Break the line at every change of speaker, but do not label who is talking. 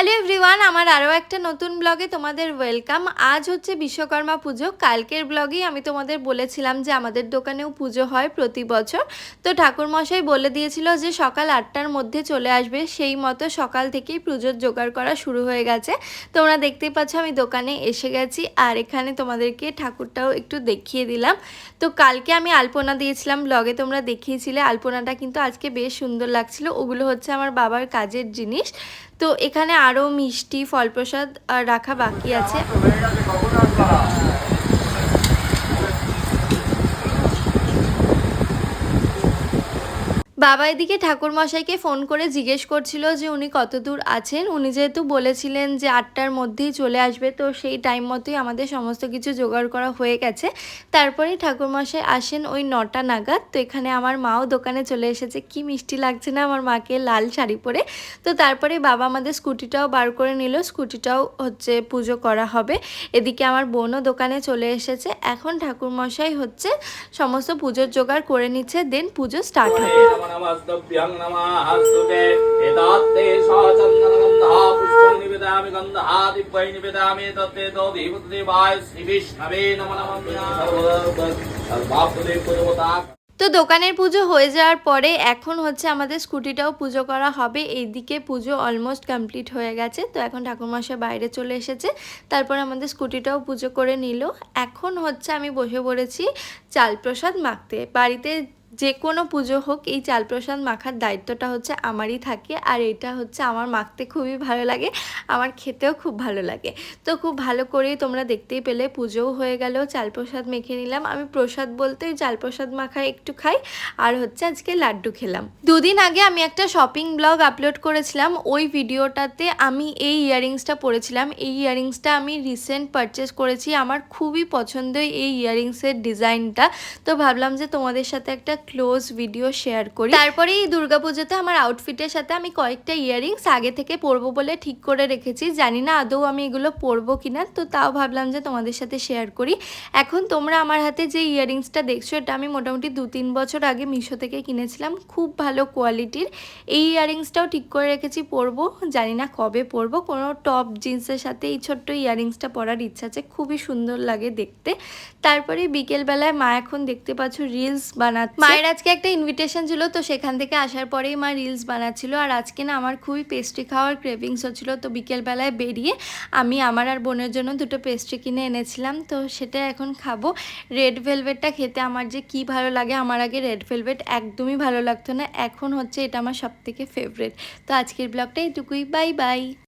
Hello everyone, আমার আরও একটা নতুন ব্লগে তোমাদের ওয়েলকাম। আজ হচ্ছে বিশ্বকর্মা পুজো। কালকের ব্লগেই আমি তোমাদের বলেছিলাম যে আমাদের দোকানেও পুজো হয় প্রতি বছর। তো ঠাকুরমশাই বলে দিয়েছিল যে সকাল 8টার মধ্যে চলে আসবে, সেই মতো সকাল থেকেই পুজোর জোগাড় করা শুরু হয়ে গেছে। তোমরা দেখতেই পাচ্ছ আমি দোকানে এসে গেছি, আর এখানে তোমাদেরকে ঠাকুরটাও একটু দেখিয়ে দিলাম। তো কালকে আমি আলপনা দিয়েছিলাম, ব্লগে তোমরা দেখিয়েছিলে। আলপনাটা কিন্তু আজকে বেশ সুন্দর লাগছিল। ওগুলো হচ্ছে আমার বাবার কাজের জিনিস। তো এখানে আরও মিষ্টি ফল প্রসাদ রাখা বাকি আছে। বাবা এদিকে ঠাকুরমশাইকে ফোন করে জিজ্ঞেস করছিল যে উনি কত দূর আছেন। উনি যেহেতু বলেছিলেন যে 8টার মধ্যেই চলে আসবে, তো সেই টাইম মতোই আমাদের সমস্ত কিছু জোগাড় করা হয়ে গেছে। তারপরেই ঠাকুরমশাই আসেন ওই 9টা নাগাদ। তো এখানে আমার মাও দোকানে চলে এসেছে। কি মিষ্টি লাগছে না আমার মাকে লাল শাড়ি পরে। তো তারপরে বাবা আমাদের স্কুটিটাও বার করে নিল, স্কুটিটাও হচ্ছে পুজো করা হবে। এদিকে আমার বোনও দোকানে চলে এসেছে। এখন ঠাকুরমশাই হচ্ছে সমস্ত পুজোর জোগাড় করে নিচ্ছে, দেন পুজো স্টার্ট হবে।
नमस्तभ्यं नमस्तुते एतात्ते साचन्दनगन्धः पुष्पं निवेदयामि गन्धः दिव्यै निवेदयामि तत्ते तो देवदेवाय श्री विष्णवे नमः सर्वाप्तदेवदेवता।
তো দোকানের পুজো হয়ে যাওয়ার পরে এখন হচ্ছে আমাদের স্কুটিটাও পুজো করা হবে। এইদিকে পুজো অলমোস্ট কমপ্লিট হয়ে গেছে। তো এখন ঠাকুরমশাই বাইরে চলে এসেছে, তারপর আমাদের স্কুটিটাও পুজো করে নিল। এখন হচ্ছে আমি বসে পড়েছি চাল প্রসাদ মাখতে। বাড়িতে যে কোনো পুজো হোক এই চাল প্রসাদ মাখার দায়িত্বটা হচ্ছে আমারই থাকে, আর এটা হচ্ছে আমার মাখতে খুবই ভালো লাগে, আমার খেতেও খুব ভালো লাগে। তো খুব ভালো করেই তোমরা দেখতেই পেলে পুজোও হয়ে গেল, চাল প্রসাদ মেখে নিলাম। আমি প্রসাদ বলতে ওই চাল প্রসাদ মাখায় একটু খাই, আর হচ্ছে আজকে লাড্ডু খেলাম। দুদিন আগে আমি একটা শপিং ব্লগ আপলোড করেছিলাম, ওই ভিডিওটাতে আমি এই ইয়াররিংসটা পরেছিলাম। এই ইয়াররিংসটা আমি রিসেন্ট পারচেস করেছি, আমার খুবই পছন্দ এই ইয়াররিংসের ডিজাইনটা। তো ভাবলাম যে তোমাদের সাথে একটা ক্লোজ ভিডিও শেয়ার করি। তারপরে এই দুর্গাপুজোতে আমার আউটফিটের সাথে আমি কয়েকটা ইয়াররিংস আগে থেকে পরবো বলে ঠিক করে রেখেছি। জানি না আদৌ আমি এগুলো পরবো কিনা, তো তাও ভাবলাম যে তোমাদের সাথে শেয়ার করি। এখন তোমরা আমার হাতে যে ইয়াররিংসটা দেখছো, এটা আমি মোটামুটি 2-3 বছর আগে মিশো থেকে কিনেছিলাম, খুব ভালো কোয়ালিটির। এই ইয়াররিংসটাও ঠিক করে রেখেছি পরবো, জানি না কবে পরবো। কোনো টপ জিন্সের সাথে এই ছোট্ট ইয়াররিংসটা পরার ইচ্ছা আছে, খুবই সুন্দর লাগে দেখতে। তারপরে বিকেলবেলায় মা এখন দেখতে পাচ্ছ রিলস বানাচ্ছে। মায়ের আজকে একটা ইনভিটেশন ছিল, তো সেখান থেকে আসার পরেই মা রিলস বানাচ্ছিল। আর আজকে না আমার খুবই পেস্ট্রি খাওয়ার ক্রেভিংস হচ্ছিল, তো বিকেলবেলায় বেরিয়ে আমি আমার আর বোনের জন্য 2টো পেস্ট্রি কিনে এনেছিলাম। তো সেটা এখন খাবো। রেড ভেলভেটটা খেতে আমার যে কি ভালো লাগে, আমার আগে রেড ভেলভেট একদমই ভালো লাগতো না, এখন হচ্ছে এটা আমার সবথেকে ফেভারিট। তো আজকের ব্লগটা এইটুকুই, বাই বাই।